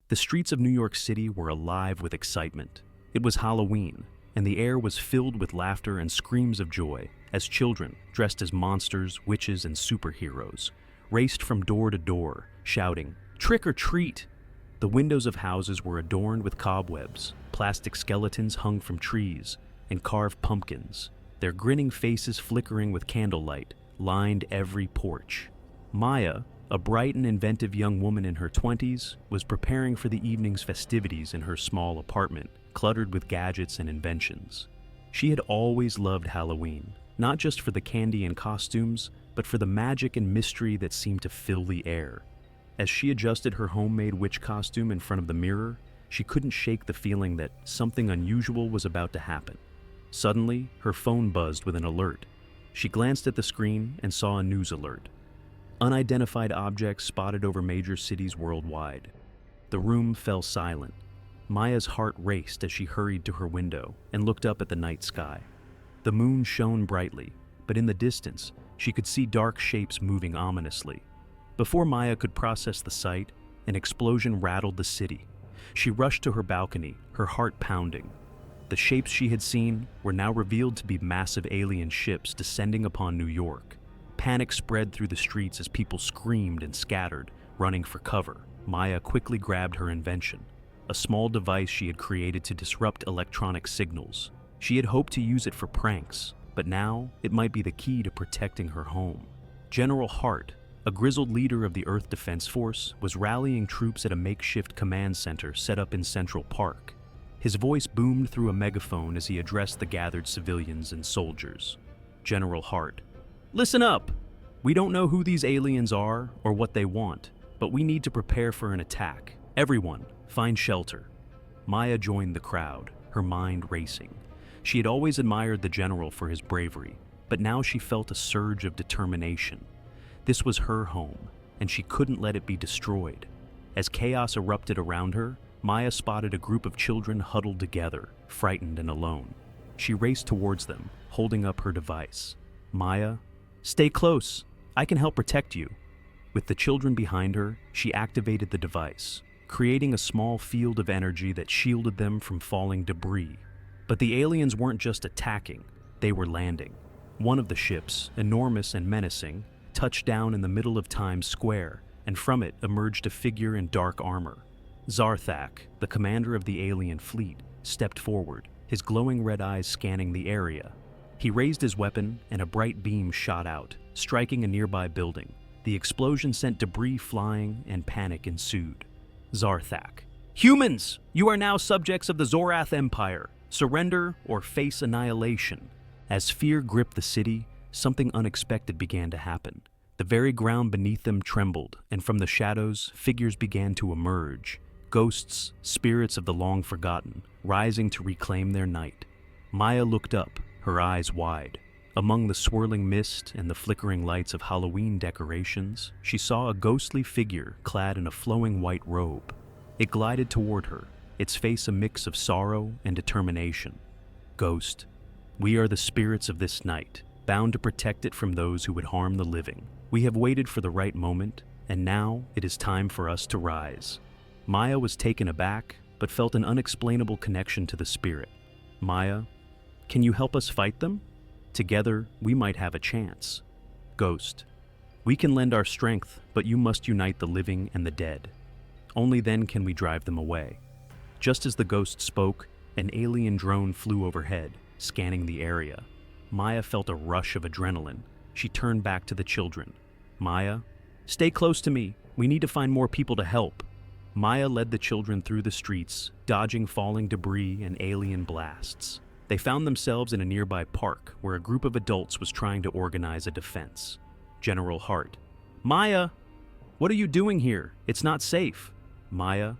The streets of New York City were alive with excitement. It was Halloween, and the air was filled with laughter and screams of joy as children, dressed as monsters, witches, and superheroes, raced from door to door, shouting, "Trick or treat!" The windows of houses were adorned with cobwebs, plastic skeletons hung from trees, and carved pumpkins, their grinning faces flickering with candlelight, lined every porch. Maya, a bright and inventive young woman in her 20s, was preparing for the evening's festivities in her small apartment, cluttered with gadgets and inventions. She had always loved Halloween, not just for the candy and costumes, but for the magic and mystery that seemed to fill the air. As she adjusted her homemade witch costume in front of the mirror, she couldn't shake the feeling that something unusual was about to happen. Suddenly, her phone buzzed with an alert. She glanced at the screen and saw a news alert. Unidentified objects spotted over major cities worldwide. The room fell silent. Maya's heart raced as she hurried to her window and looked up at the night sky. The moon shone brightly, but in the distance, she could see dark shapes moving ominously. Before Maya could process the sight, an explosion rattled the city. She rushed to her balcony, her heart pounding. The shapes she had seen were now revealed to be massive alien ships descending upon New York. Panic spread through the streets as people screamed and scattered, running for cover. Maya quickly grabbed her invention, a small device she had created to disrupt electronic signals. She had hoped to use it for pranks, but now it might be the key to protecting her home. General Hart, a grizzled leader of the Earth Defense Force, was rallying troops at a makeshift command center set up in Central Park. His voice boomed through a megaphone as he addressed the gathered civilians and soldiers. General Hart: "Listen up! We don't know who these aliens are or what they want, but we need to prepare for an attack. Everyone, find shelter." Maya joined the crowd, her mind racing. She had always admired the general for his bravery, but now she felt a surge of determination. This was her home, and she couldn't let it be destroyed. As chaos erupted around her, Maya spotted a group of children huddled together, frightened and alone. She raced towards them, holding up her device. "Maya, stay close. I can help protect you." With the children behind her, she activated the device, creating a small field of energy that shielded them from falling debris. But the aliens weren't just attacking, they were landing. One of the ships, enormous and menacing, touched down in the middle of Times Square, and from it emerged a figure in dark armor. Zarthak, the commander of the alien fleet, stepped forward, his glowing red eyes scanning the area. He raised his weapon, and a bright beam shot out, striking a nearby building. The explosion sent debris flying, and panic ensued. Zarthak: "Humans! You are now subjects of the Zorath Empire. Surrender or face annihilation." As fear gripped the city, something unexpected began to happen. The very ground beneath them trembled, and from the shadows, figures began to emerge. Ghosts, spirits of the long forgotten, rising to reclaim their night. Maya looked up, her eyes wide. Among the swirling mist and the flickering lights of Halloween decorations, she saw a ghostly figure clad in a flowing white robe. It glided toward her, its face a mix of sorrow and determination. "Ghost, we are the spirits of this night, bound to protect it from those who would harm the living. We have waited for the right moment, and now it is time for us to rise." Maya was taken aback, but felt an unexplainable connection to the spirit. "Maya, can you help us fight them? Together, we might have a chance." Ghost: "We can lend our strength, but you must unite the living and the dead. Only then can we drive them away." Just as the ghost spoke, an alien drone flew overhead, scanning the area. Maya felt a rush of adrenaline. She turned back to the children. "Maya, stay close to me. We need to find more people to help." Maya led the children through the streets, dodging falling debris and alien blasts. They found themselves in a nearby park where a group of adults was trying to organize a defense. General Hart: "Maya, what are you doing here? It's not safe." Maya: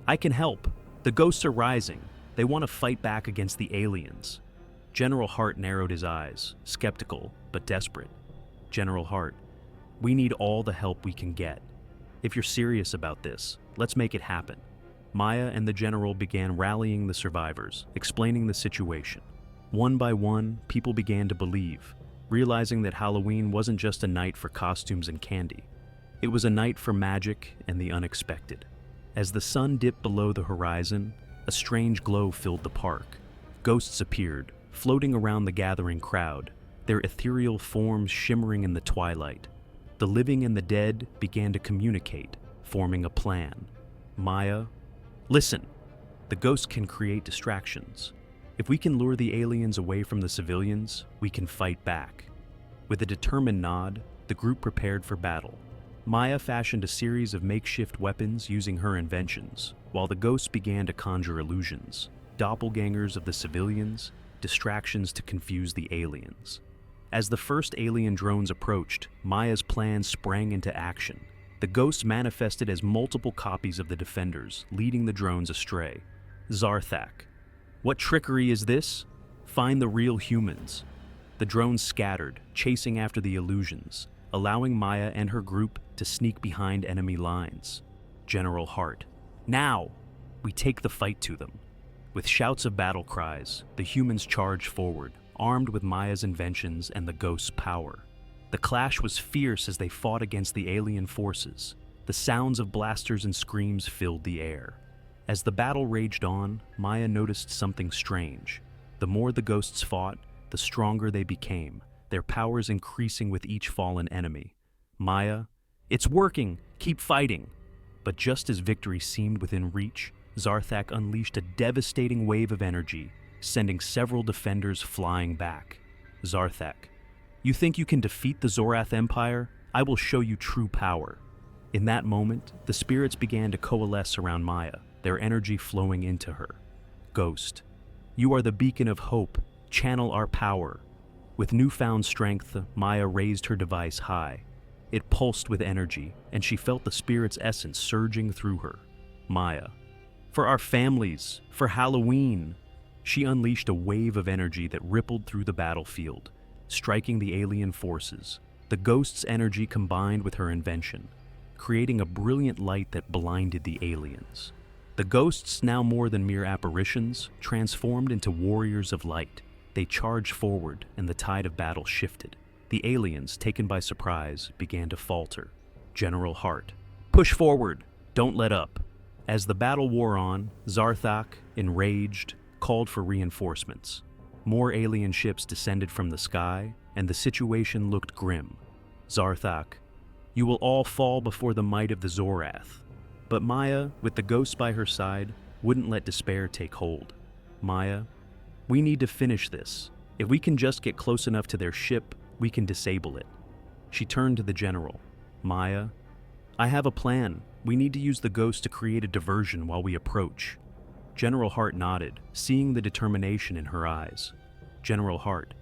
"I can help. The ghosts are rising. They want to fight back against the aliens." General Hart narrowed his eyes, skeptical but desperate. General Hart: "We need all the help we can get. If you're serious about this, let's make it happen." Maya and the general began rallying the survivors, explaining the situation. One by one, people began to believe, realizing that Halloween wasn't just a night for costumes and candy. It was a night for magic and the unexpected. As the sun dipped below the horizon, a strange glow filled the park. Ghosts appeared, floating around the gathering crowd, their ethereal forms shimmering in the twilight. The living and the dead began to communicate, forming a plan. Maya, listen, the ghosts can create distractions. If we can lure the aliens away from the civilians, we can fight back. With a determined nod, the group prepared for battle. Maya fashioned a series of makeshift weapons using her inventions, while the ghosts began to conjure illusions, doppelgangers of the civilians, distractions to confuse the aliens. As the first alien drones approached, Maya's plan sprang into action. The ghosts manifested as multiple copies of the defenders, leading the drones astray. Zarthak. What trickery is this? Find the real humans. The drones scattered, chasing after the illusions, allowing Maya and her group to sneak behind enemy lines. General Hart. Now! We take the fight to them. With shouts of battle cries, the humans charged forward, armed with Maya's inventions and the ghost's power. The clash was fierce as they fought against the alien forces. The sounds of blasters and screams filled the air. As the battle raged on, Maya noticed something strange. The more the ghosts fought, the stronger they became, their powers increasing with each fallen enemy. Maya, it's working! Keep fighting! But just as victory seemed within reach, Zarthak unleashed a devastating wave of energy, sending several defenders flying back. Zarthak, you think you can defeat the Zorath Empire? I will show you true power. In that moment, the spirits began to coalesce around Maya, their energy flowing into her. Ghost, you are the beacon of hope. Channel our power. With newfound strength, Maya raised her device high. It pulsed with energy, and she felt the spirit's essence surging through her. Maya, for our families, for Halloween! She unleashed a wave of energy that rippled through the battlefield, striking the alien forces. The ghost's energy combined with her invention, creating a brilliant light that blinded the aliens. The ghosts, now more than mere apparitions, transformed into warriors of light. They charged forward, and the tide of battle shifted. The aliens, taken by surprise, began to falter. General Hart, push forward! Don't let up! As the battle wore on, Zarthak, enraged, called for reinforcements. More alien ships descended from the sky, and the situation looked grim. Zarthak, you will all fall before the might of the Zorath. But Maya, with the ghosts by her side, wouldn't let despair take hold. Maya, we need to finish this. If we can just get close enough to their ship, we can disable it. She turned to the general. Maya, I have a plan. We need to use the ghost to create a diversion while we approach. General Hart nodded, seeing the determination in her eyes. General Hart,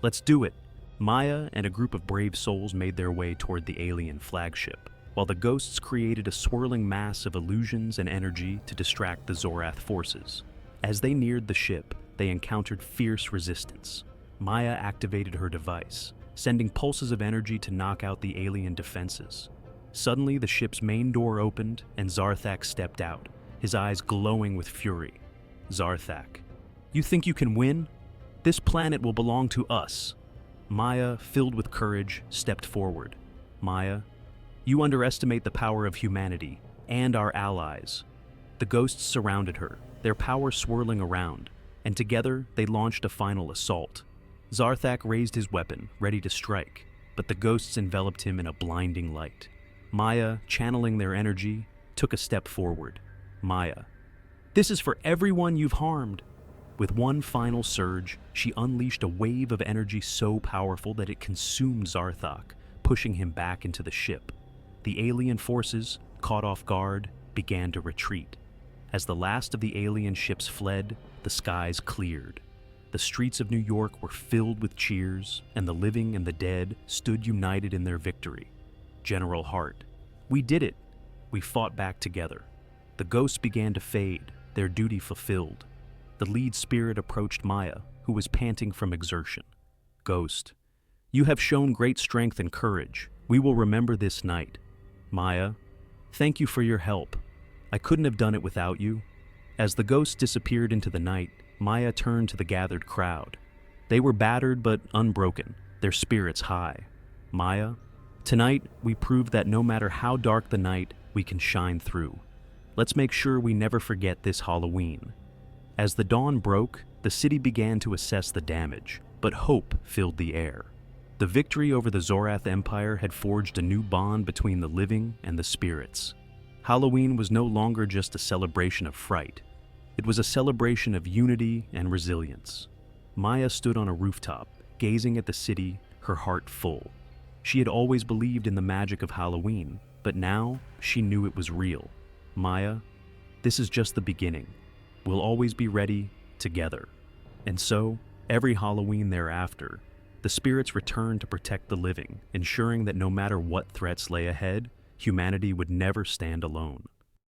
let's do it. Maya and a group of brave souls made their way toward the alien flagship, while the ghosts created a swirling mass of illusions and energy to distract the Zorath forces. As they neared the ship, they encountered fierce resistance. Maya activated her device, sending pulses of energy to knock out the alien defenses. Suddenly, the ship's main door opened, and Zarthak stepped out, his eyes glowing with fury. Zarthak, you think you can win? This planet will belong to us. Maya, filled with courage, stepped forward. Maya, you underestimate the power of humanity and our allies. The ghosts surrounded her, their power swirling around, and together they launched a final assault. Zarthak raised his weapon, ready to strike, but the ghosts enveloped him in a blinding light. Maya, channeling their energy, took a step forward. Maya, this is for everyone you've harmed. With one final surge, she unleashed a wave of energy so powerful that it consumed Zarthak, pushing him back into the ship. The alien forces, caught off guard, began to retreat. As the last of the alien ships fled, the skies cleared. The streets of New York were filled with cheers, and the living and the dead stood united in their victory. General Hart, we did it. We fought back together. The ghosts began to fade, their duty fulfilled. The lead spirit approached Maya, who was panting from exertion. Ghost, you have shown great strength and courage. We will remember this night. Maya, thank you for your help. I couldn't have done it without you. As the ghosts disappeared into the night, Maya turned to the gathered crowd. They were battered but unbroken, their spirits high. Maya, tonight we proved that no matter how dark the night, we can shine through. Let's make sure we never forget this Halloween. As the dawn broke, the city began to assess the damage, but hope filled the air. The victory over the Zorath Empire had forged a new bond between the living and the spirits. Halloween was no longer just a celebration of fright. It was a celebration of unity and resilience. Maya stood on a rooftop, gazing at the city, her heart full. She had always believed in the magic of Halloween, but now she knew it was real. Maya, this is just the beginning. We'll always be ready, together. And so, every Halloween thereafter, the spirits returned to protect the living, ensuring that no matter what threats lay ahead, humanity would never stand alone.